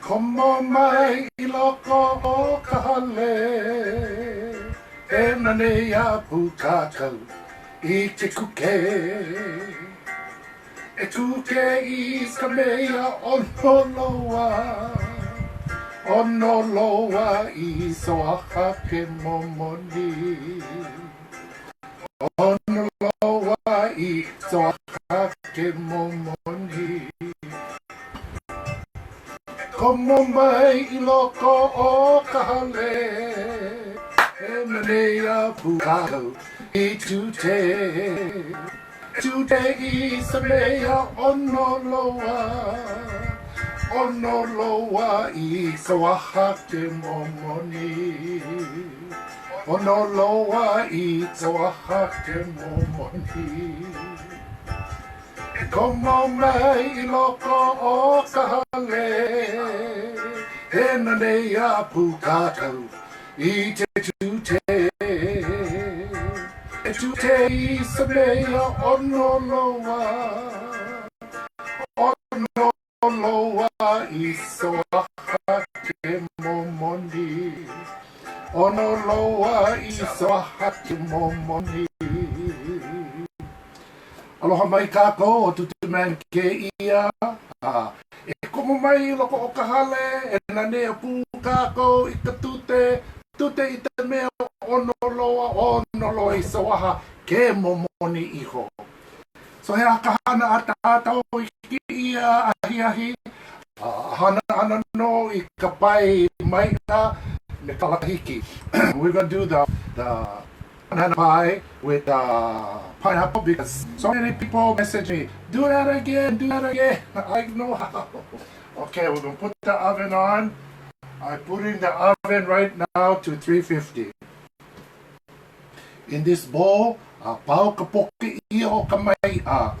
Komo mai I loko o ka hale E nane a pukakau I te kuke E kuke I ka mea ono loa Ono loa I soaka ke momoni Ono loa I soaka ke momoni Komo mai I loko o ka hale E nane a pukakau I tute Tute I sa mea ono loa I soaka ke momoni Ono loa I soaka ke momoni Komo mai I loko o ka hale E nane a pukakau I te tute E tute I sa mea ono loa I soaka ke momoni Ono loa I soaka ke momoni Aloha mai kākou o tutu man ke ia E komo mai I loko o ka hale E nane a pū kākou I ka tute Tute I te mea ono loa I soaka ke momoni iho So he akahana a tātou I ki ia ahi Hana ana no I ka pai MaiʻA me Halakahiki. We're going to do the banana pie with pineapple because so many people message me, do that again. I know how. Okay, we're going to put the oven on. I put in the oven right now to 350. In this bowl, pau ka poke ia o ka MaiʻA.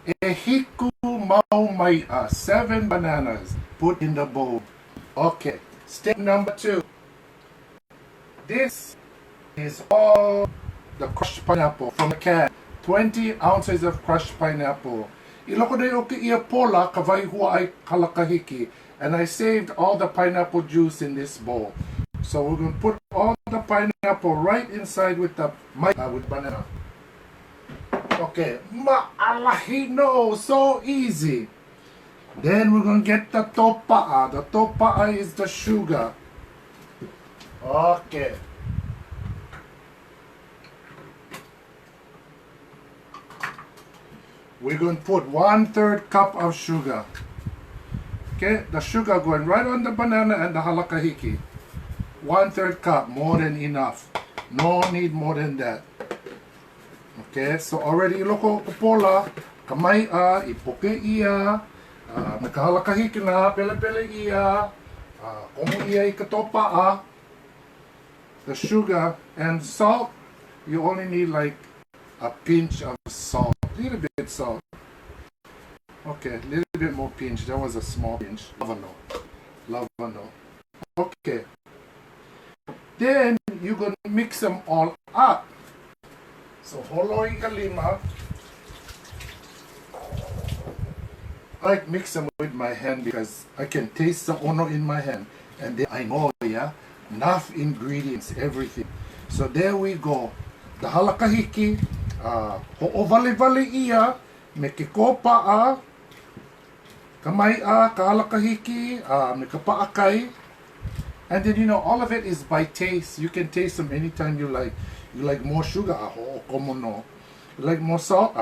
E hiku mau MaiʻA. 7 bananas put in the bowl. Okay, step number 2. This is all the crushed pineapple from the can. 20 ounces of crushed pineapple. Iloko na o ke ia pola ka waihua ai Halakahiki. And I saved all the pineapple juice in this bowl. So we're going to put all the pineapple right inside with the MaiʻA with banana. Okay, ma'alahino, so easy. Then we're going to get the topa'a. The topa'a is the sugar. Okay. We're going to put 1/3 cup of sugar. Okay, the sugar going right on the banana and the Halakahiki. 1/3 cup, more than enough. No need more than that. Okay, so already iloko pola, ka MaiʻA, ipoke ia, me ka Halakahiki na pele ia, komo ia I ka topa'a, the sugar and salt. You only need like a pinch of salt, little bit salt. Okay, a little bit more pinch. That was a small pinch. Lavano. Okay. Then you're gonna mix them all up. So holoi ka lima. I like mix them with my hand because I can taste the ʻONO in my hand, and then I know, yeah, enough ingredients, everything. So there we go. The Halakahiki, ho'ovale ia me ke kōpa'a, ka MaiʻA, ka Halakahiki, me ka pa'akai. And then, you know, all of it is by taste. You can taste them anytime you like. You like more sugar, komo no. You like more salt,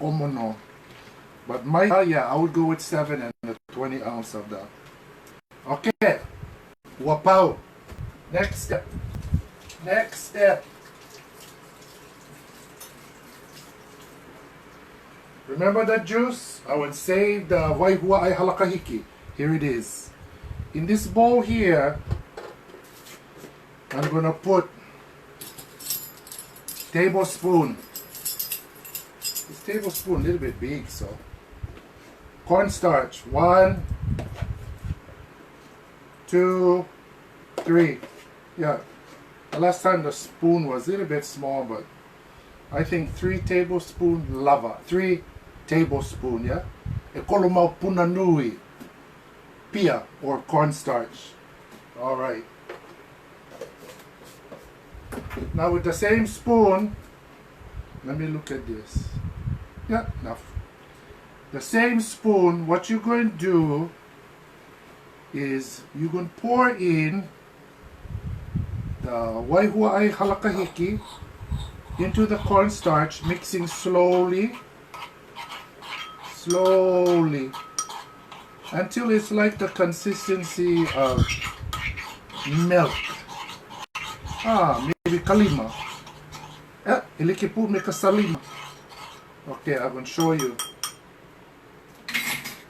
komo no. But MaiʻA, yeah, I would go with 7 and the 20 ounce of that. Okay, wapau. Next step. Remember that juice? I would save the waihua ai Halakahiki. Here it is. In this bowl here, I'm gonna put tablespoon. This tablespoon a little bit big, so cornstarch. 1, 2, 3. Yeah. The last time the spoon was a little bit small, but I think 3 tablespoon lava. 3 tablespoon, yeah? E kolo mau puna nui. pia or cornstarch. All right. Now with the same spoon, let me look at this. Yeah, enough. The same spoon, what you're going to do is you're going to pour in the waihuai halakahiki into the cornstarch, mixing slowly, slowly, until it's like the consistency of milk. Maybe kalima. Ilikipu me kasalima. Okay, I'm going to show you.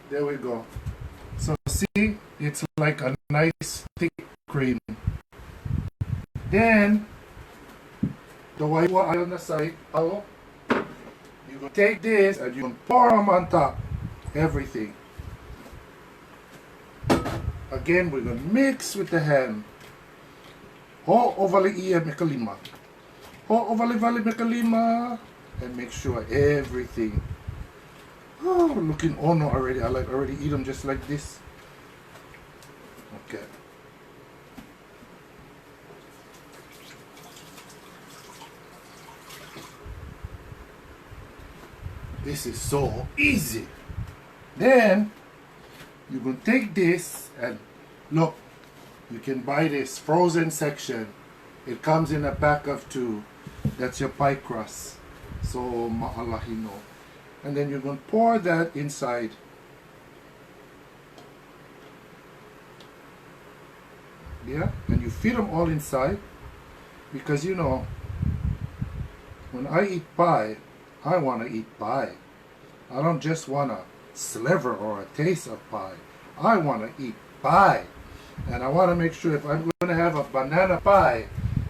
There we go. So see, it's like a nice thick cream. Then, the waiwa on the side, you're going to take this and you're going to pour them on top. Everything. Again, we're going to mix with the hand. Ho ovali iya mekalima. Ho ovali vali mekalima. And make sure everything. Oh, looking ʻONO already. I like already eat them just like this. Okay. This is so easy. Then you're going to take this and look, you can buy this frozen section. It comes in a pack of 2. That's your pie crust. So ma'alahino. And then you're going to pour that inside. Yeah, and you fit them all inside, because you know, when I eat pie, I want to eat pie. I don't just want a sliver or a taste of pie. I want to eat pie. And I want to make sure if I'm going to have a banana pie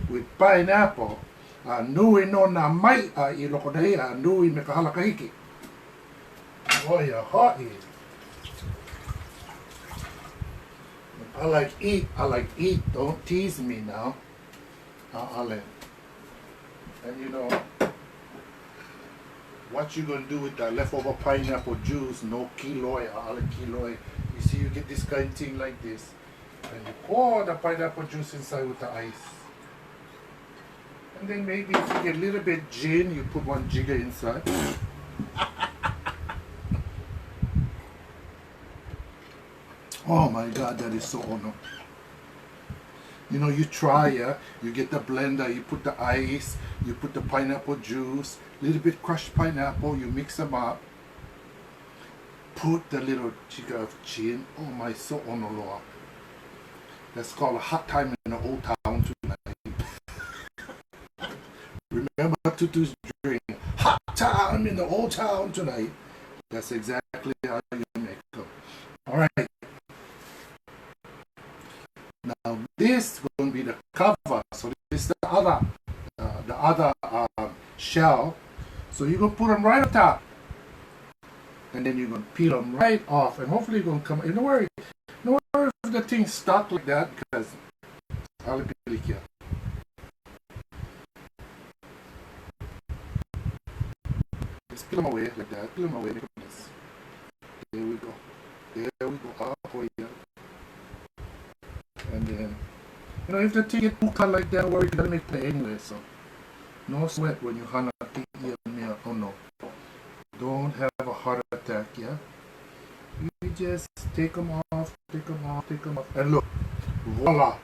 with pineapple, nui no na MaiʻA I loko daia, nui me ka Halakahiki. Oh, you're hot here. I like eat. Don't tease me now. And you know, what you gonna do with that leftover pineapple juice? No kiloi, kiloi. You see, you get this kind of thing like this, and you pour the pineapple juice inside with the ice. And then maybe if you get a little bit gin, you put 1 jigger inside. Oh my God, that is so ʻONO. You know, you try, you get the blender, you put the ice, you put the pineapple juice, little bit crushed pineapple, you mix them up. Put the little jigger of gin. Oh my, so ʻONO loa. That's called a hot time in the old town tonight. Remember Tutu's drink. Hot time in the old town tonight. That's exactly how you make them. All right. Now this is going to be the cover. So this is the other shell. So you're going to put them right on top, and then you're going to peel them right off, and hopefully you're going to come. Don't worry if the thing stuck like that, because I'll be here. Just peel them away like that. Peel them away. There we go. There we go. Oh yeah. And then, you know, if the thing get too cut like that, worry, you gotta make play anyway. So, no sweat when you hana ʻONO. Don't have a heart attack, yeah? You just take them off, and look, voila.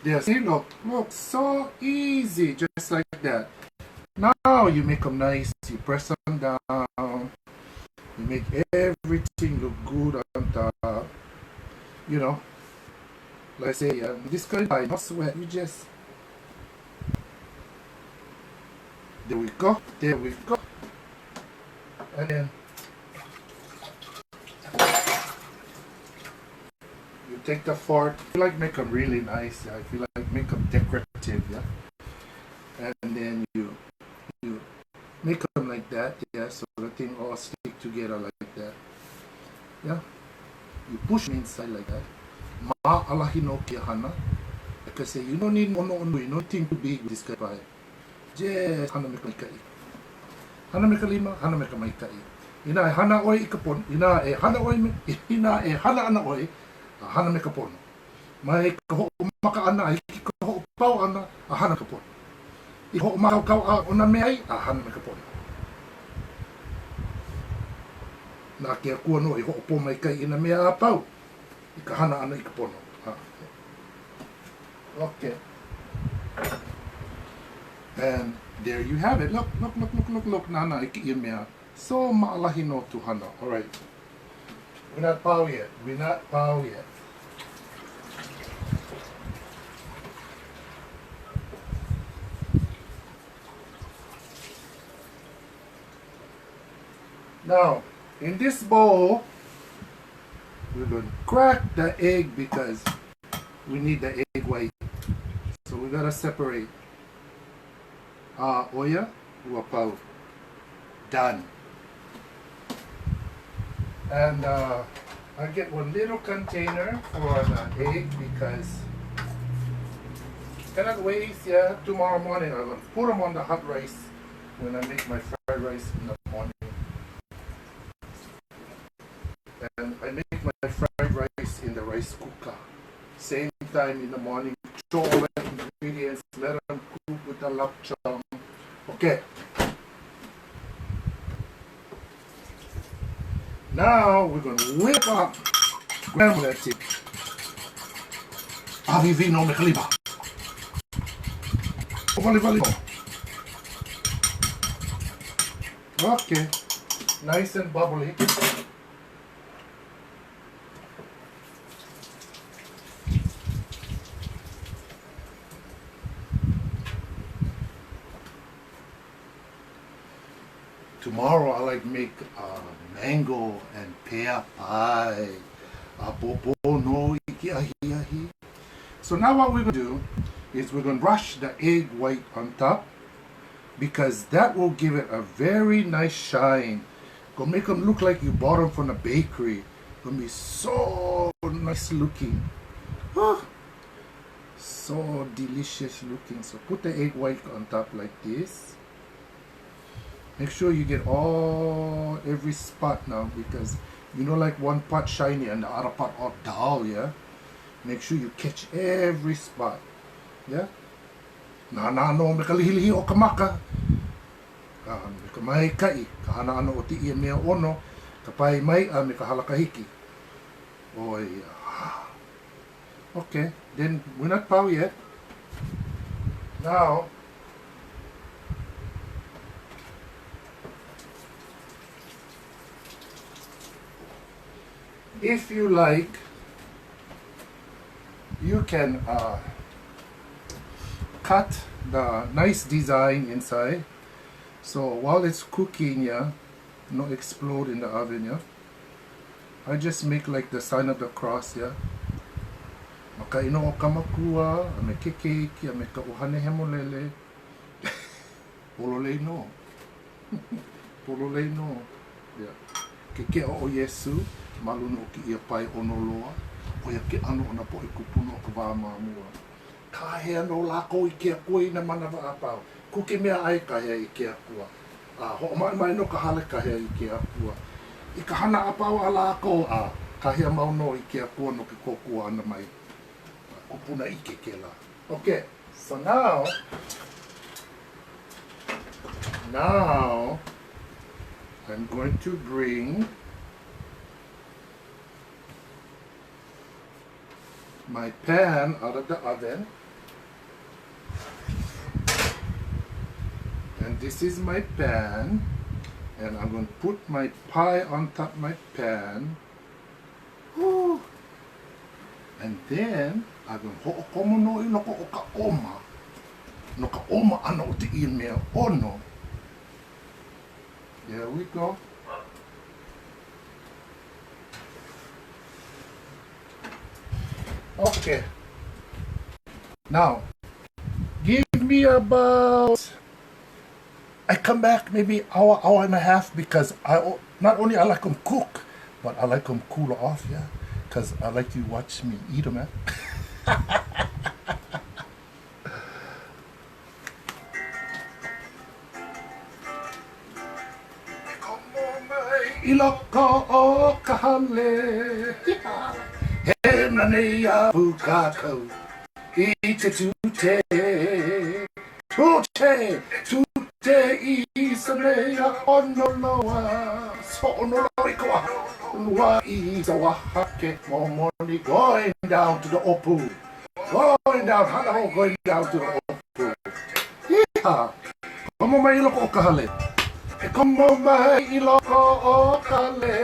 There, see, look, so easy, just like that. Now you make them nice, you press them down, you make everything look good on top. You know, like I say, this kind of no sweat, you just, there we go, and then you take the fork. I feel like make them really nice, I feel like make them decorative, yeah, and then you make them like that, yeah, so the thing all stick together like that, yeah. You push them inside like that. Ma'alahino kia hana. Like I say, you don't need ʻONO, you don't think too big with this kind of pie. Just hana me ka maikai. Hana me ka lima, hana me ka maikai. Ina e hana oi I ka pono. Ina e hana oi me, ina e hana ana oi, a hana me ka pono. Mai ka ho maka ana, I ki ka ho pau ana, a hana ka pono. I ho maka kau a ona me ai, a hana me ka pono. Nā kia kua no I ho po mai kai ina mea a pau. I ka hana ana I ka pono. Okay. And there you have it. Look, nana I ki I mea. So maalahi no tuhana. All right. We're not pau yet. We're not pau yet. Now, in this bowl, we're going to crack the egg because we need the egg white. So we gotta separate. Oya, ua pau. Done. And I get one little container for the egg because cannot waste. Yeah, tomorrow morning I'm gonna put them on the hot rice when I make my fried rice in the morning. And I make my fried rice in the rice cooker. Same time in the morning. Throw all the ingredients, let them cook with the lapchang. Okay. Now we're going to whip up grandmother tip. Avivino mekaliba. Okay. Nice and bubbly. Tomorrow I like make mango and pear pie. No ikiahi. So now what we're going to do is we're going to brush the egg white on top because that will give it a very nice shine. Gonna make them look like you bought them from the bakery. Gonna be so nice looking. Oh, so delicious looking. So put the egg white on top like this. Make sure you get every spot now because you know like one part shiny and the other part all dull, yeah? Make sure you catch every spot, yeah? Na no me kalihilihi o kamaka. Me ka mai kai, ka hana ano o ti ia mea ʻONO, ka pai MaiʻA me ka Halakahiki. Oh yeah. Okay, then we're not pau yet. Now, if you like, you can cut the nice design inside. So while it's cooking, yeah, not explode in the oven, yeah. I just make like the sign of the cross, yeah. Makaino o kamakua, a me kekeiki, a me ka uhane hemolele. Pololei no. Pololei no. Yeah. Ke o Yesu. Malunu o ki ia pai ʻONO loa, o ia ke ano ona po I kupuno o ka wā māmua. Ka hea no lako I ke akua I na manawa a pau. Kuke mea ai ka hea I ke akua. Ho mai no ka hale ka hea I ke akua. I ka hana a pau a lako ka hea mauno I ke akua no ke kokua ana mai. Kupuna I ke la. Okay, so now I'm going to bring my pan out of the oven, and this is my pan, and I'm going to put my pie on top of my pan. Woo. And then I'm going to ho'okomo no I loko o ka oma, no ka oma ana o te I mea ʻONO. There we go. Okay. Now, give me about, I come back maybe hour and a half because not only I like them cook, but I like them cool off, yeah. Because I like you watch me eat them, eh? Come on, mate. loko o ka hale. He na nei a pukākau i te tūte. Tūte i sa mea ono loa. So ono loa I koa. Loa I sa wahake momoni. Going down to the opu. Going down, hana going down to the opu. Iha. Komo mai I loko o ka hale. E komo mai I loko o ka hale.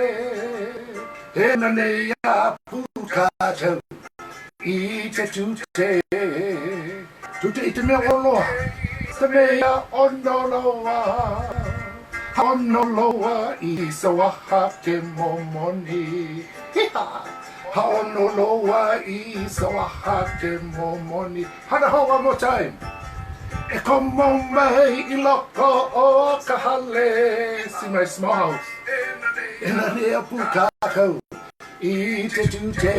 He na nei a pukākau I te tūte. Tūte I te mea oloa. Te mea ono loa. Ono loa I sa waha ke momoni. Hiha. Ha ono loa I sa waha ke momoni. Hana ho one more time. E komo mai I loko o ka hale. See my small house. E na rea pukākau I te tūte.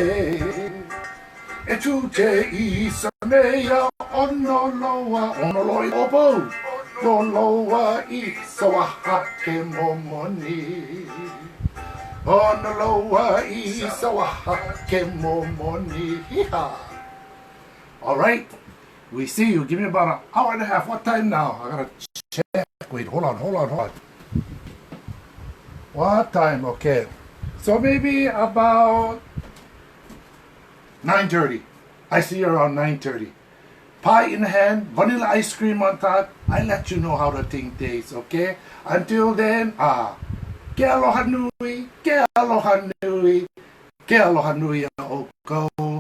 E tūte I sa mea ono loa. Ono loa I opo. No loa I sa waha ke momoni. Ono loa I sa waha ke momoni. Hiha. All right. We see you. Give me about an hour and a half. What time now? I gotta check. Wait, hold on. What time? Okay. So maybe about 9:30. I see you around 9:30. Pie in hand, vanilla ice cream on top. I let you know how the thing tastes, okay? Until then, ke aloha nui, ke aloha nui, ke aloha nui a o kou.